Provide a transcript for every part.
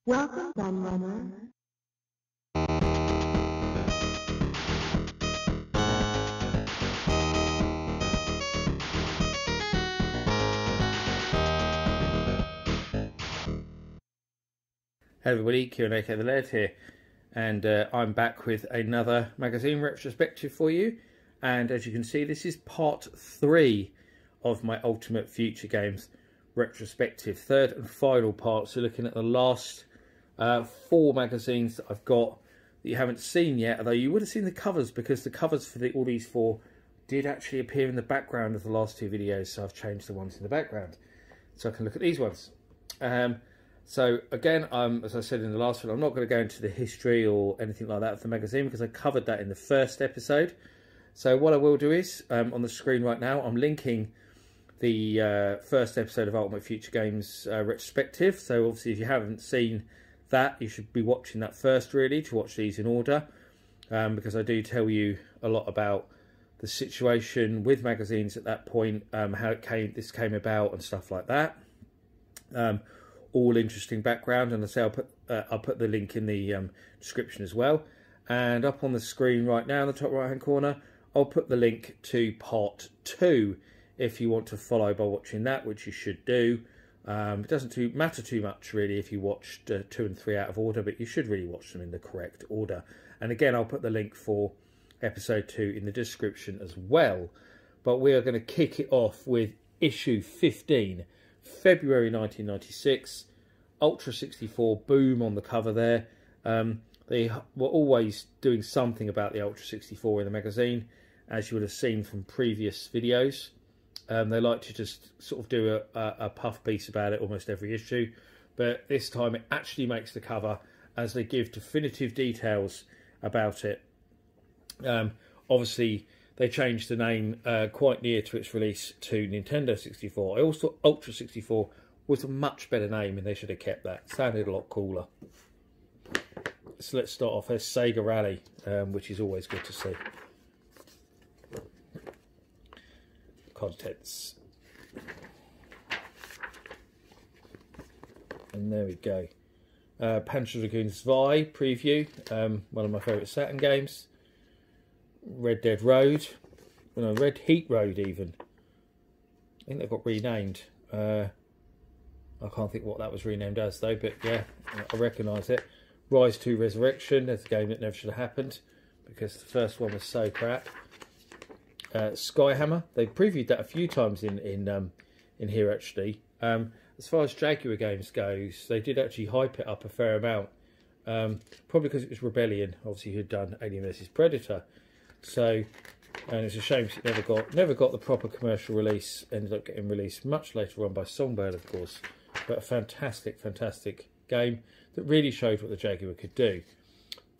Welcome, Gun Runner. Hey everybody, Kieran aka The Laird here, and I'm back with another magazine retrospective for you. And as you can see, this is part 3 of my Ultimate Future Games retrospective, third and final part. So looking at the last 4 magazines that I've got that you haven't seen yet, although you would have seen the covers, because the covers for all these 4 did actually appear in the background of the last 2 videos. So I've changed the ones in the background so I can look at these ones. So again, as I said in the last one, I'm not going to go into the history or anything like that of the magazine because I covered that in the first episode. So what I will do is, on the screen right now, I'm linking the first episode of Ultimate Future Games retrospective. So obviously if you haven't seen that, you should be watching that first, really, to watch these in order. Because I do tell you a lot about the situation with magazines at that point, how this came about and stuff like that. All interesting background, and I say I'll put the link in the description as well. And up on the screen right now in the top right hand corner, I'll put the link to part 2 if you want to follow by watching that, which you should do. It doesn't matter too much really if you watched 2 and 3 out of order, but you should really watch them in the correct order. And again, I'll put the link for episode 2 in the description as well. But we are going to kick it off with issue 15. February 1996, Ultra 64, boom on the cover there. They were always doing something about the Ultra 64 in the magazine, as you would have seen from previous videos. They like to just sort of do a puff piece about it almost every issue, but this time it actually makes the cover as they give definitive details about it. Obviously, they changed the name quite near to its release to Nintendo 64. I always thought Ultra 64 was a much better name, and they should have kept that. It sounded a lot cooler. So let's start off as Sega Rally, which is always good to see. Contents. And there we go. Panzer Dragoon Zwei preview, one of my favourite Saturn games. Red Dead Road, no, Red Heat Road even. I think they got renamed. I can't think what that was renamed as though, but yeah, I recognise it. Rise to Resurrection, that's a game that never should have happened because the first one was so crap. Skyhammer, they previewed that a few times in here actually. As far as Jaguar games goes, they did actually hype it up a fair amount. Probably because it was Rebellion, obviously, who'd done Alien vs Predator. So, and it's a shame it never got the proper commercial release. Ended up getting released much later on by Songbird, of course. But a fantastic, fantastic game that really showed what the Jaguar could do.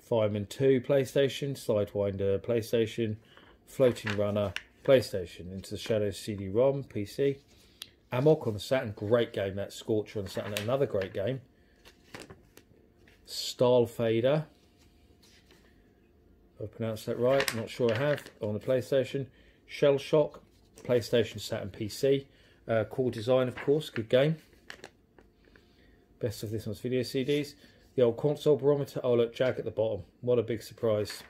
Fireman 2 PlayStation, Sidewinder PlayStation, Floating Runner PlayStation, Into the Shadows CD-ROM PC, Amok on the Saturn, great game. That Scorcher on the Saturn, another great game. Style Fader. If I pronounced that right, I'm not sure I have, on the PlayStation. Shell Shock, PlayStation, Saturn, PC. Core Design, of course, good game. Best of this one's video CDs. The old console barometer. Oh look, Jack at the bottom. What a big surprise.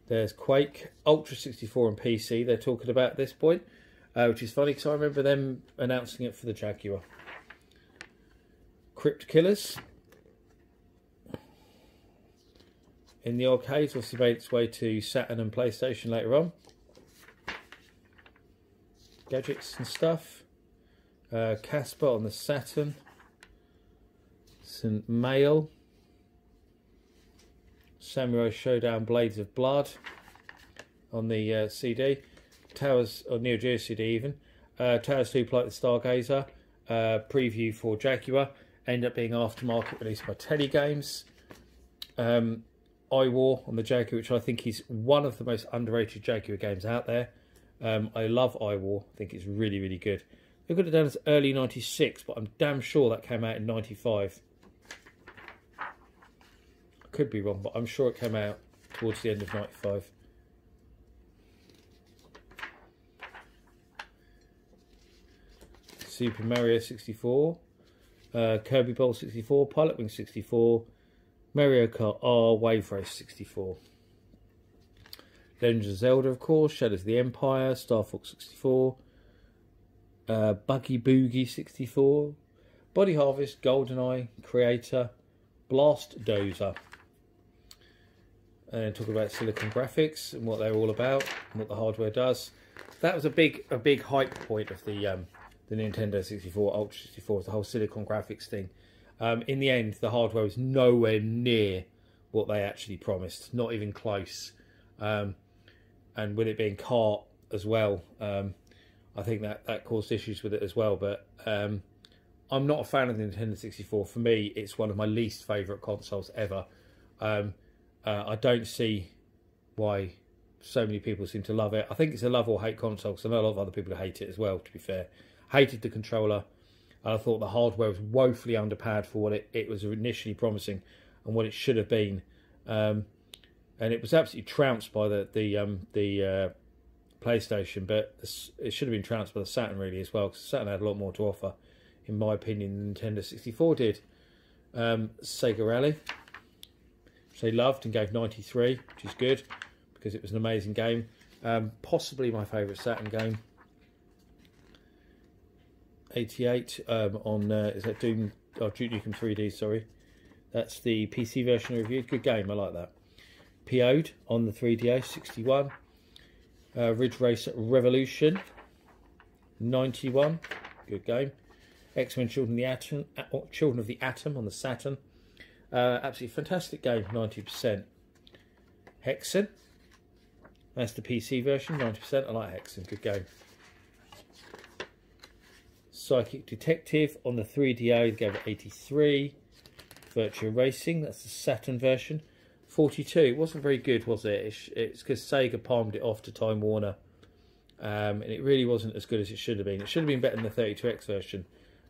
There's Quake, Ultra 64 and PC they're talking about at this point. Which is funny because I remember them announcing it for the Jaguar. Crypt Killers. In the arcades, obviously made its way to Saturn and PlayStation later on. Gadgets and stuff. Casper on the Saturn. St. Mail. Samurai Showdown Blades of Blood on the CD. Towers, or Neo Geo CD even. Towers 2 Like the Stargazer. Preview for Jaguar. Ended up being aftermarket released by Telegames. iWar on the Jaguar, which I think is one of the most underrated Jaguar games out there. I love iWar. I think it's really, really good. They could have done this early 96, but I'm damn sure that came out in 95. I could be wrong, but I'm sure it came out towards the end of 95. Super Mario 64. Kirby Bowl 64, Pilot Wing 64, Mario Kart R, Wave Race 64. Legend of Zelda, of course, Shadows of the Empire, Star Fox 64, Buggy Boogie 64, Body Harvest, GoldenEye, Creator, Blast Dozer. And then talk about Silicon Graphics and what they're all about and what the hardware does. That was a big hype point of the Nintendo 64, Ultra 64, the whole Silicon Graphics thing. In the end, the hardware was nowhere near what they actually promised, not even close. And with it being kart as well, I think that caused issues with it as well. But I'm not a fan of the Nintendo 64. For me, it's one of my least favourite consoles ever. I don't see why so many people seem to love it. I think it's a love or hate console, because I know a lot of other people who hate it as well, to be fair. Hated the controller, and I thought the hardware was woefully underpowered for what it was initially promising and what it should have been. And it was absolutely trounced by the PlayStation, but it should have been trounced by the Saturn really as well, because Saturn had a lot more to offer, in my opinion, than Nintendo 64 did. Sega Rally, which they loved and gave 93, which is good, because it was an amazing game. Possibly my favourite Saturn game. 88 on is that Duke Nukem 3D? Sorry, that's the PC version I reviewed. Good game, I like that. PO'd on the 3DO 61. Ridge Racer Revolution 91, good game. X-Men Children of the Atom on the Saturn, absolutely fantastic game, 90%. Hexen, that's the PC version, 90%. I like Hexen, good game. Psychic Detective on the 3DO, they gave it 83. Virtua Racing, that's the Saturn version, 42. It wasn't very good, was it? It's because Sega palmed it off to Time Warner, and it really wasn't as good as it should have been. It should have been better than the 32X version,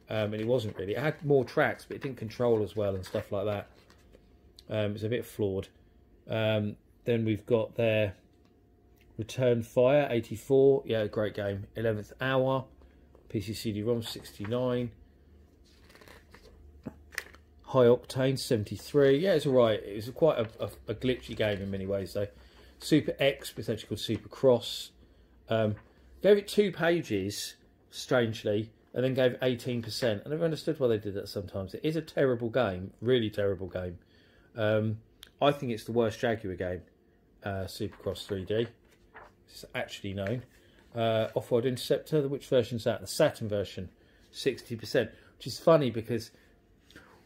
and it wasn't really. It had more tracks, but it didn't control as well and stuff like that. It was a bit flawed. Then we've got their Return Fire 84. Yeah, great game. 11th Hour. PC CD-ROM 69. High Octane 73. Yeah, it's alright. It was quite a glitchy game in many ways though. Super X, potentially called Supercross. Gave it 2 pages, strangely, and then gave it 18%. I never understood why they did that sometimes. It is a terrible game, really terrible game. I think it's the worst Jaguar game, Supercross 3D. It's actually known. Off-World Interceptor, which version's that? The Saturn version, 60%. Which is funny because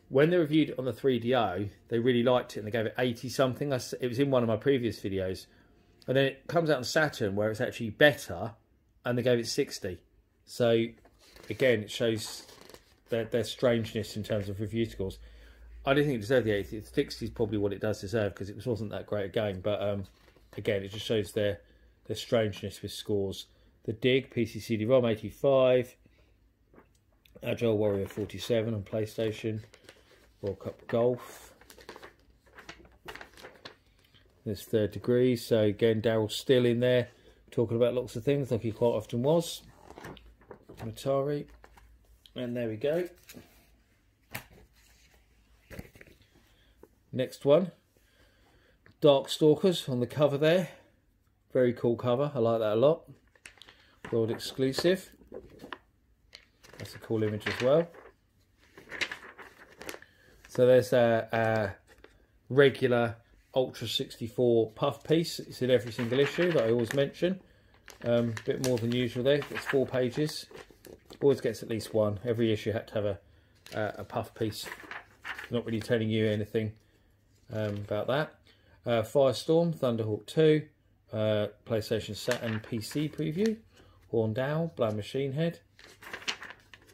when they reviewed it on the 3DO, they really liked it and they gave it 80 something. It was in one of my previous videos. And then it comes out on Saturn where it's actually better and they gave it 60. So again, it shows their strangeness in terms of review scores. I don't think it deserved the 80. 60 is probably what it does deserve because it wasn't that great a game. But again, it just shows their strangeness with scores. The Dig, PC CD-ROM 85. Agile Warrior 47 on PlayStation. World Cup Golf. There's Third Degree. So again, Daryl's still in there talking about lots of things like he quite often was. Atari. And there we go. Next one. Darkstalkers on the cover there. Very cool cover. I like that a lot. World exclusive. That's a cool image as well. So there's a regular Ultra 64 puff piece. It's in every single issue that I always mention. A bit more than usual there. It's 4 pages. Always gets at least one. Every issue had to have a puff piece. Not really telling you anything about that. Firestorm, Thunderhawk 2, PlayStation Saturn PC preview. Horned Owl, Blown Machine Head.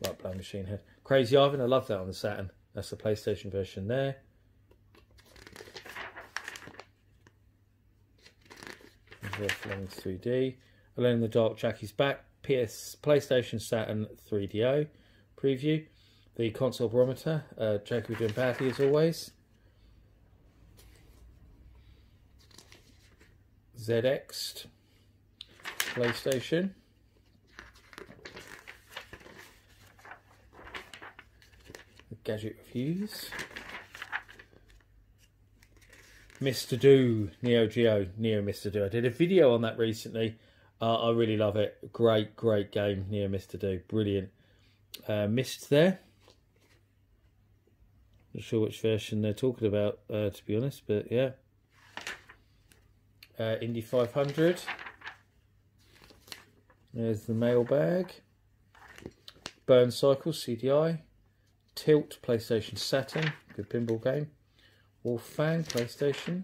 Like Blown Machine Head. Crazy Ivan, I love that on the Saturn. That's the PlayStation version there. Fleming's 3D. Alone in the Dark, Jackie's Back. PlayStation Saturn 3DO preview. The console barometer. Jackie doing badly as always. ZX. PlayStation. the gadget reviews. Mr. Do, Neo Geo, Neo Mr. Do. I did a video on that recently. I really love it. Great game, Neo Mr. Do. Brilliant. Mist there. Not sure which version they're talking about, to be honest, but yeah. Indy 500. There's the mailbag. Burn Cycle, CDI. Tilt, PlayStation Saturn. Good pinball game. Wolf Fang, PlayStation.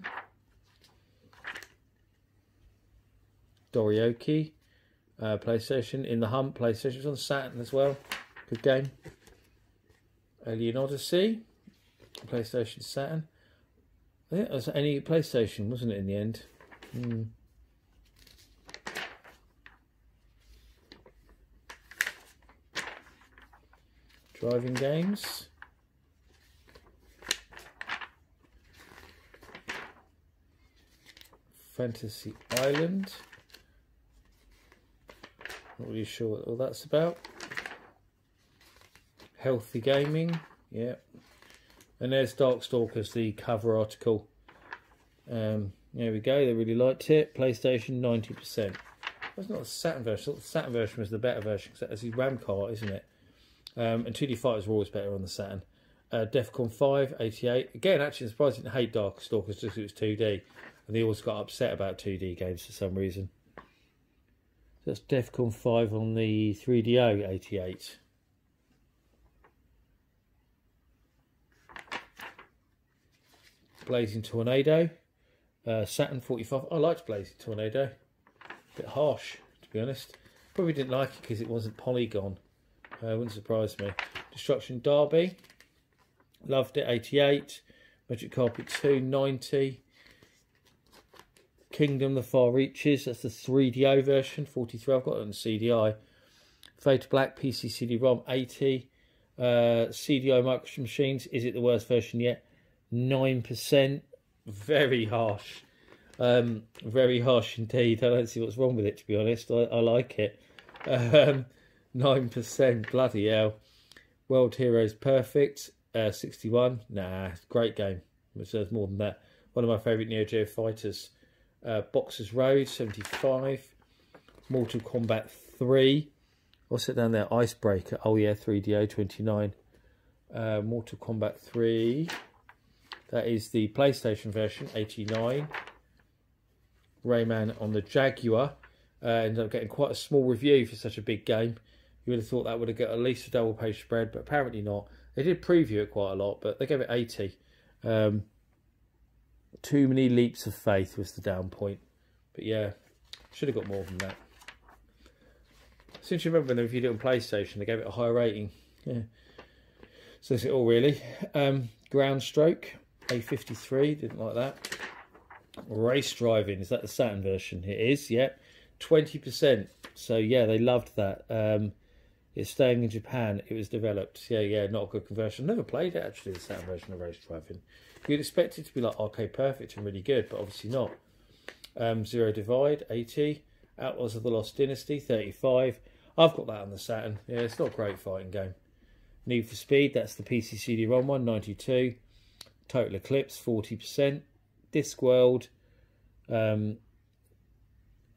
Dorioki, PlayStation. In the Hump, PlayStation. It's on Saturn as well. Good game. Alien Odyssey, PlayStation Saturn. I think it was any PlayStation, wasn't it, in the end? Driving games. Fantasy Island. Not really sure what all that's about. Healthy Gaming, yeah. And there's Darkstalkers, the cover article. There we go, they really liked it. PlayStation, 90%. That's not the Saturn version. I thought the Saturn version was the better version, because that's his RAM card, isn't it? And 2D fighters were always better on the Saturn. Defcon 5, 88. Again, actually, I'm surprised I didn't hate Darkstalkers just because it was 2D. And they always got upset about 2D games for some reason. So that's Defcon 5 on the 3DO, 88. Blazing Tornado. Saturn 45. I liked Blazing Tornado. A bit harsh, to be honest. Probably didn't like it because it wasn't polygon. Wouldn't surprise me. Destruction Derby. Loved it, 88. Magic Carpet 2, 90. Kingdom The Far Reaches, that's the 3DO version, 43. I've got it on CDI. Fade to Black, PC CD-ROM, 80. CDI Micro Machines, is it the worst version yet? 9%. Very harsh. Very harsh indeed. I don't see what's wrong with it, to be honest. I like it. 9%. Bloody hell. World Heroes Perfect, 61. Nah, great game. Which there's more than that. One of my favourite Neo Geo fighters. Boxers Road, 75. Mortal Kombat 3. What's it down there? Icebreaker. Oh yeah, 3DO, 29. Mortal Kombat 3. That is the PlayStation version, 89. Rayman on the Jaguar. Ended up getting quite a small review for such a big game. You would have thought that would have got at least a double page spread, but apparently not. They did preview it quite a lot, but they gave it 80. Too many leaps of faith was the down point. But yeah, should have got more than that. Since you remember when they reviewed it on PlayStation, they gave it a higher rating. Yeah. So that's it all really. Ground Stroke, A53, didn't like that. Race Driving, is that the Saturn version? It is, yeah. 20%. So yeah, they loved that. It's staying in Japan. It was developed. Yeah, not a good conversion. Never played it actually, the Saturn version of Race Driving. You'd expect it to be like Arcade Perfect and really good, but obviously not. Zero Divide, 80. Outlaws of the Lost Dynasty, 35. I've got that on the Saturn. Yeah, it's not a great fighting game. Need for Speed, that's the PC CD-ROM one, 92. Total Eclipse, 40%. Discworld,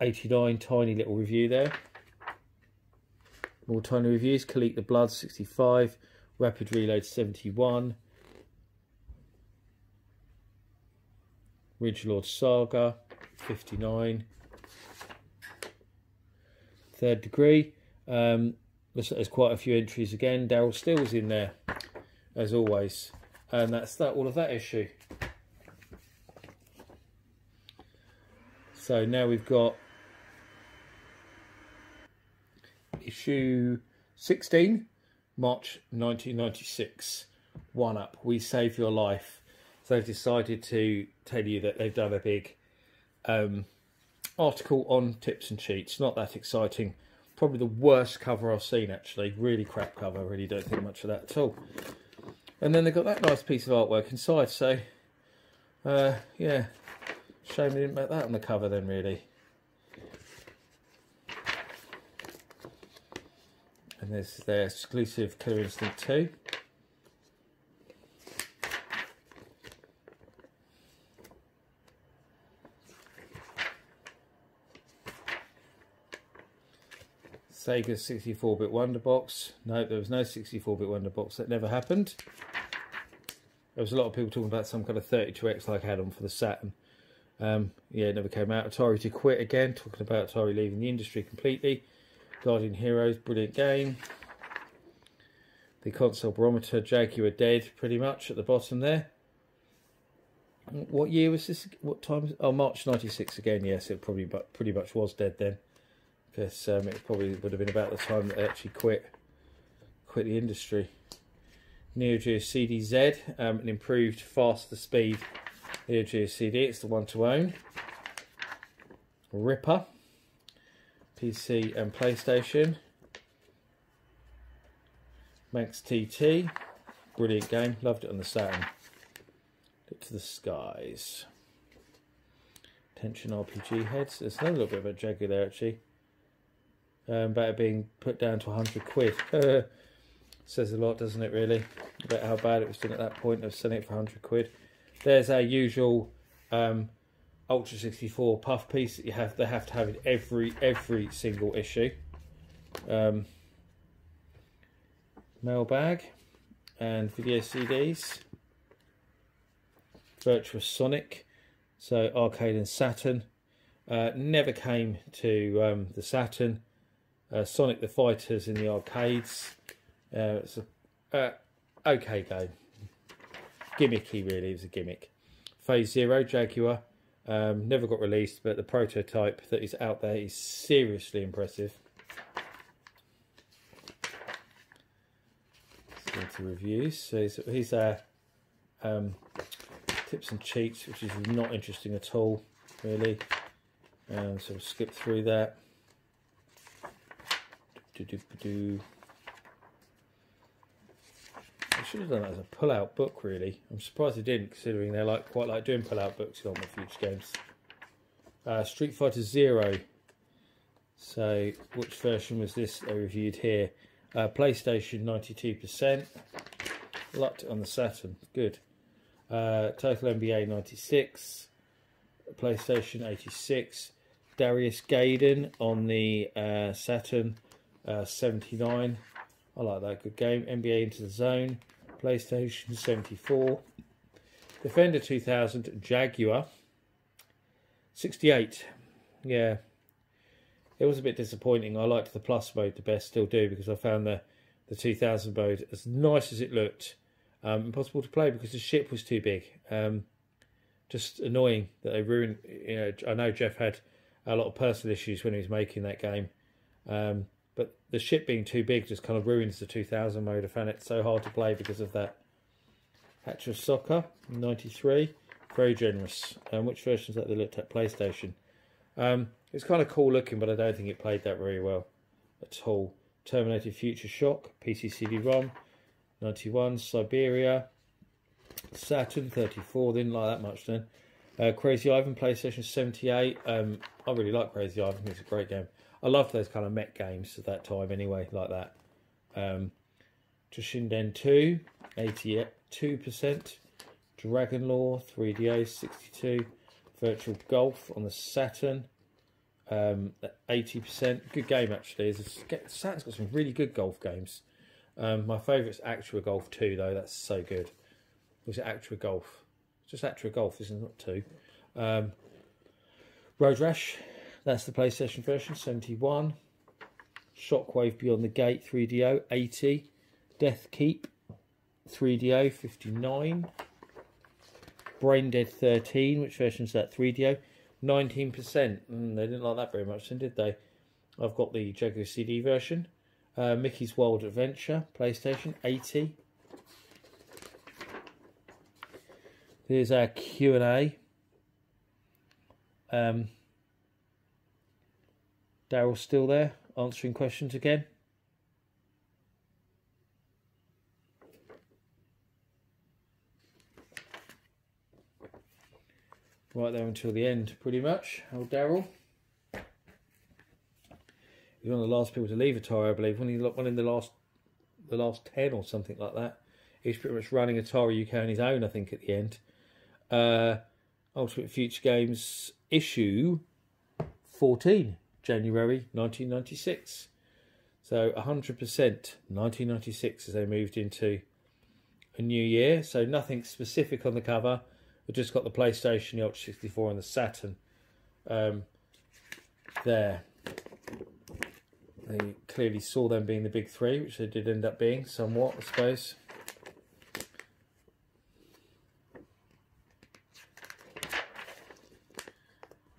89. Tiny little review there. More tiny reviews. Collect the Blood, 65. Rapid Reload, 71. Ridge Lord Saga, 59. Third Degree. There's quite a few entries again. Daryl Steele's in there, as always. And that's that. All of that issue. So now we've got issue 16, March 1996. One Up, We Save Your Life. So they've decided to tell you that they've done a big article on tips and cheats. Not that exciting. Probably the worst cover I've seen, actually. Really crap cover. I really don't think much of that at all. And then they've got that nice piece of artwork inside. So, yeah. Shame they didn't make that on the cover then, really. And there's their exclusive Killer Instinct 2. Sega 64-bit Wonder Box. No, there was no 64-bit Wonder Box. That never happened. There was a lot of people talking about some kind of 32X like I had on for the Saturn. Yeah, it never came out. Atari to quit again. Talking about Atari leaving the industry completely. Guardian Heroes, brilliant game. The console barometer, Jaguar dead, pretty much at the bottom there. What year was this? What time? Oh, March '96 again. Yes, it probably pretty much was dead then, because it probably would have been about the time that they actually quit the industry. Neo Geo CD-Z, an improved, faster speed Neo Geo CD. It's the one to own. Ripper, PC and PlayStation. Manx TT, brilliant game. Loved it on the Saturn. Look to the skies. Tension RPG heads. There's another little bit of a Jaguar there actually. About it being put down to 100 quid. Says a lot, doesn't it, really? About how bad it was done at that point of selling it for 100 quid. There's our usual Ultra 64 puff piece that they have to have in every single issue. Mailbag and video CDs. Virtuous Sonic, so arcade and Saturn. Never came to the Saturn. Sonic the Fighters in the arcades. It's a okay game. Gimmicky, really. It was a gimmick. Phase Zero, Jaguar. Never got released, but the prototype that is out there is seriously impressive. Let's go to reviews. So here's our tips and cheats, which is not interesting at all, really. So we'll skip through that. I should have done that as a pull-out book, really. I'm surprised they didn't, considering they quite like doing pull-out books on the future games. Street Fighter Zero. So, which version was this they reviewed here? PlayStation 92%. Liked it on the Saturn. Good. Total NBA 96. PlayStation 86. Darius Gaiden on the Saturn 79. I like that, good game. NBA Into the Zone, PlayStation 74. Defender 2000, Jaguar 68. Yeah, it was a bit disappointing. I liked the Plus mode the best, still do, because I found the 2000 mode, as nice as it looked, impossible to play because the ship was too big. Just annoying that they ruined. You know, I know Jeff had a lot of personal issues when he was making that game. But the ship being too big just kind of ruins the 2000 mode. I found it so hard to play because of that. Hatcher Soccer, 93. Very generous. Which versions that they looked at? PlayStation. It's kind of cool looking, but I don't think it played that very well at all. Terminator Future Shock, PC CD-ROM, 91. Siberia, Saturn, 34. Didn't like that much then. Crazy Ivan, PlayStation 78. I really like Crazy Ivan. It's a great game. I loved those kind of mech games at that time anyway, like that. Toshinden 2, 82%. Dragon Law, 3DO, 62. Virtual Golf on the Saturn, 80%. Good game, actually. Saturn's got some really good golf games. My favourite's Actua Golf 2, though. That's so good. Was it Actua Golf? It's just Actua Golf, isn't it? Not 2. Road Rash. That's the PlayStation version, 71. Shockwave Beyond the Gate, 3DO, 80. Death Keep, 3DO, 59. Brain Dead 13, which version is that? 3DO, 19%. They didn't like that very much then, did they? I've got the Jaguar CD version. Mickey's Wild Adventure, PlayStation, 80. Here's our Q&A. Daryl's still there, answering questions again. Right there until the end, pretty much. Old Daryl. He's one of the last people to leave Atari, I believe. One in the last 10 or something like that. He's pretty much running Atari UK on his own, I think, at the end. Ultimate Future Games issue 14. January 1996. So 100% 1996 as they moved into a new year. So nothing specific on the cover. We've just got the PlayStation, the Ultra 64 and the Saturn there. They clearly saw them being the big three, which they did end up being somewhat, I suppose.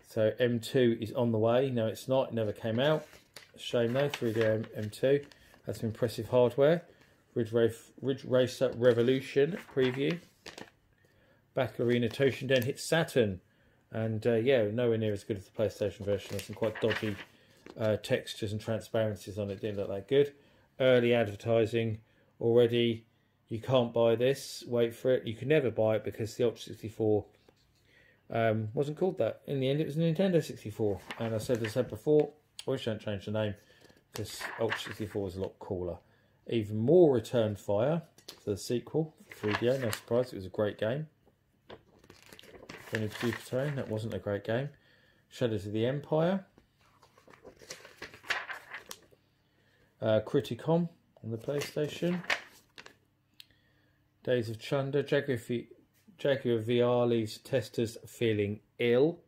So M2 is on the way. No, it's not. It never came out. Shame though. 3D M2 has some impressive hardware. Ridge Racer Revolution preview. Battle Arena Toshinden hit Saturn, and yeah, nowhere near as good as the PlayStation version. There's some quite dodgy textures and transparencies on it. Didn't look that good. Early advertising already. You can't buy this. Wait for it. You can never buy it because the Ultra 64 wasn't called that. In the end, it was a Nintendo 64. And as I said before, I wish I hadn't changed the name because Ultra 64 was a lot cooler. Even more return fire for the sequel, 3DO. No surprise, it was a great game. Supertone, that wasn't a great game. Shadows of the Empire. Criticom on the PlayStation. Days of Chunder. Jaguar VR leaves testers feeling ill.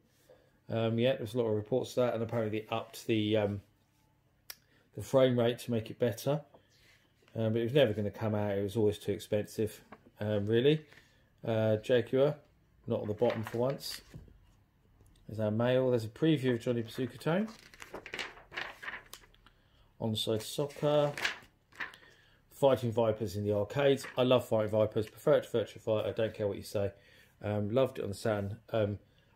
Yeah, there's a lot of reports of that, and apparently they upped the frame rate to make it better. But it was never going to come out. It was always too expensive, really. Jaguar, not on the bottom for once. There's our mail. There's a preview of Johnny Bazooka Tone. Onside Soccer. Fighting Vipers in the arcades. I love Fighting Vipers. Prefer it to Virtua Fighter. I don't care what you say. Loved it on the Saturn.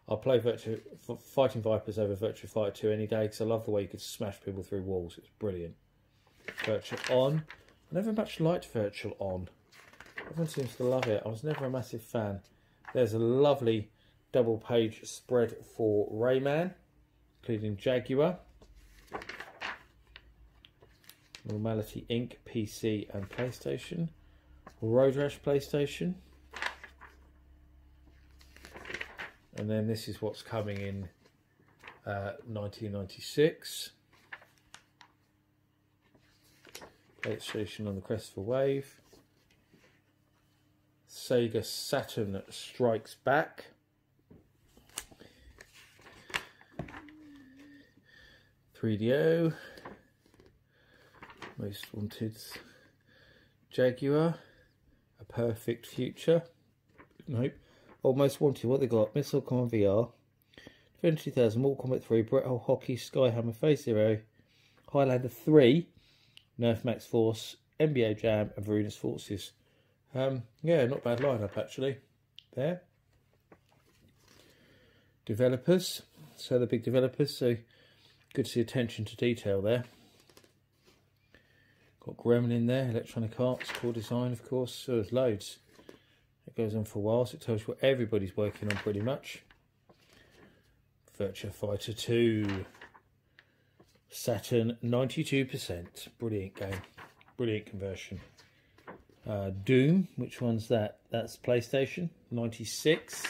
I'll play Fighting Vipers over Virtua Fighter 2 any day because I love the way you could smash people through walls. It's brilliant. Virtual On. I never much liked Virtual On. Everyone seems to love it. I was never a massive fan. There's a lovely double page spread for Rayman, including Jaguar, Normality Inc. PC and PlayStation, Road Rash PlayStation, and then this is what's coming in 1996. PlayStation on the crest of a wave. Sega Saturn Strikes Back. .3DO. Most Wanted. Jaguar. A Perfect Future. Nope. Oh, Most Wanted. What they got? Missile Command VR. Defender 2000. Mortal Kombat 3. Brett Hole Hockey. Skyhammer. Phase Zero. Highlander 3. Nerf Max Force. NBA Jam. And Varunas Forces. Yeah, not bad lineup actually. There. Developers. So the big developers. So good to see attention to detail there. Got Gremlin there. Electronic Arts. Core Design, of course. So there's loads. It goes on for a while. So it tells you what everybody's working on pretty much. Virtua Fighter 2. Saturn 92%. Brilliant game. Brilliant conversion. Doom, which one's that? That's PlayStation, 96.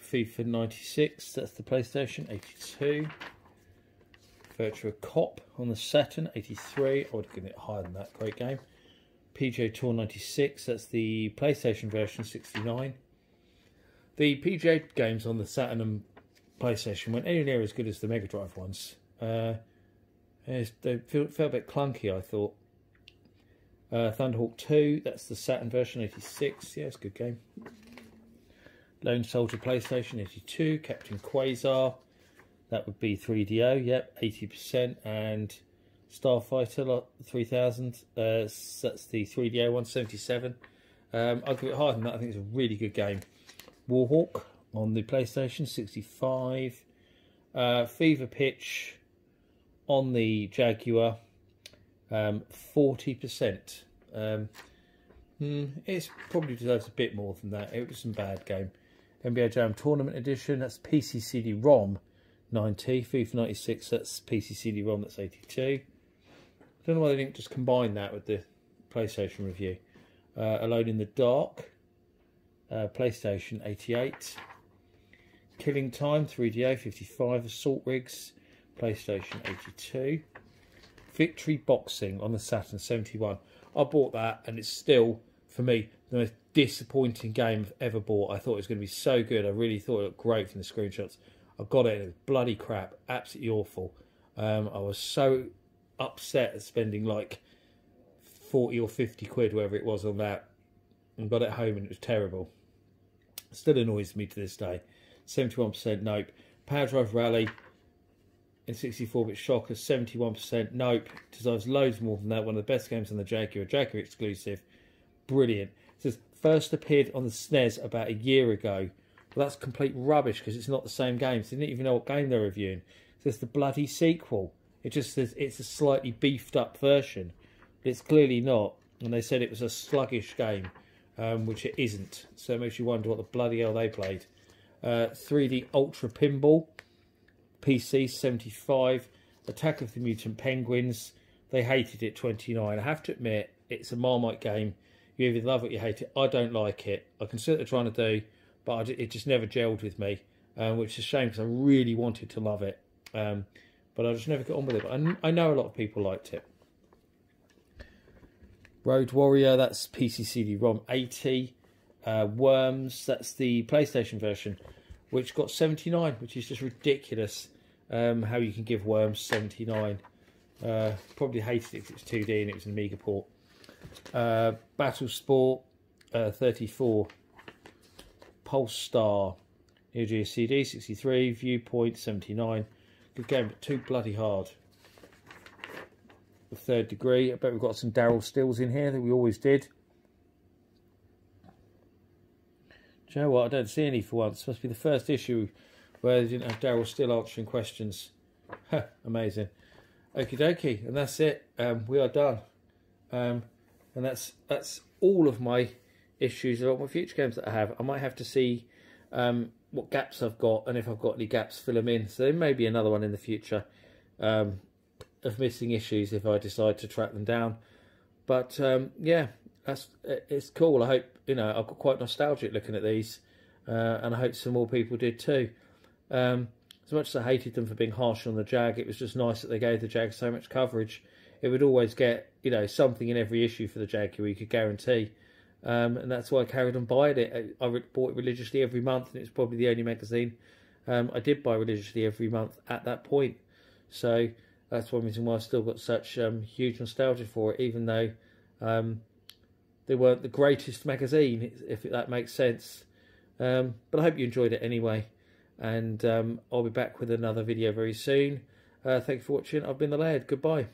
FIFA 96, that's the PlayStation, 82. Virtua Cop on the Saturn, 83. I would have given it higher than that, great game. PGA Tour 96, that's the PlayStation version, 69. The PGA games on the Saturn and PlayStation weren't anywhere near as good as the Mega Drive ones. They felt a bit clunky, I thought. Thunderhawk 2, that's the Saturn version, 86. Yeah, it's a good game. Lone Soldier PlayStation, 82. Captain Quasar, that would be 3DO, yep, 80%. And Starfighter 3000, that's the 3DO one, 77. I'll give it higher than that. I think it's a really good game. Warhawk on the PlayStation, 65. Fever Pitch on the Jaguar, 40%. It probably deserves a bit more than that. It was some bad game. NBA Jam Tournament Edition, that's PC CD-ROM, 90. FIFA 96, that's PC CD-ROM, that's 82. I don't know why they didn't just combine that with the PlayStation review. Alone in the Dark, PlayStation 88. Killing Time 3DO 55. Assault Rigs, PlayStation 82. Victory Boxing on the Saturn 71. I bought that, and it's still, for me, the most disappointing game I've ever bought. I thought it was going to be so good. I really thought it looked great from the screenshots. I got it, and it was bloody crap. Absolutely awful. I was so upset at spending like 40 or 50 quid, whatever it was, on that, and got it home, and it was terrible. Still annoys me to this day. 71% nope. Power Drive Rally in 64-bit Shocker, 71% nope. Deserves loads more than that. One of the best games on the Jaguar. Jaguar exclusive. Brilliant. It says first appeared on the SNES about a year ago. Well, that's complete rubbish because it's not the same game. So they didn't even know what game they're reviewing. It says the bloody sequel. It just says it's a slightly beefed up version. But it's clearly not. And they said it was a sluggish game, which it isn't. So it makes you wonder what the bloody hell they played. 3D Ultra Pinball. PC 75. Attack of the Mutant Penguins. They hated it, 29. I have to admit, it's a Marmite game. You either love it or you hate it. I don't like it. I can see what they're trying to do, but it just never gelled with me, which is a shame because I really wanted to love it. But I just never got on with it. But I know a lot of people liked it. Road Warrior, that's PC CD-ROM 80. Worms, that's the PlayStation version, which got 79, which is just ridiculous. How you can give Worms 79. Probably hated it because it's 2D and it was an Amiga port. Battle Sport 34. Pulse Star CD 63. Viewpoint 79. Good game, but too bloody hard. The Third Degree. I bet we've got some Daryl Stills in here that we always did. Do you know what? I don't see any for once. Must be the first issue where they didn't have Daryl Still answering questions. Amazing. Okie dokie, and that's it. We are done. And that's all of my issues about my future games that I have. I might have to see what gaps I've got, and if I've got any gaps, fill them in. So there may be another one in the future of missing issues if I decide to track them down. But yeah, it's cool. I hope, I got quite nostalgic looking at these, and I hope some more people did too. As much as I hated them for being harsh on the Jag, it was just nice that they gave the Jag so much coverage. It would always get, something in every issue for the Jaguar, you could guarantee. And that's why I carried on buying it. I bought it religiously every month, and it's probably the only magazine I did buy religiously every month at that point. So that's one reason why I've still got such huge nostalgia for it, even though they weren't the greatest magazine, if that makes sense. But I hope you enjoyed it anyway. And I'll be back with another video very soon. Thank you for watching. I've been the Laird. Goodbye.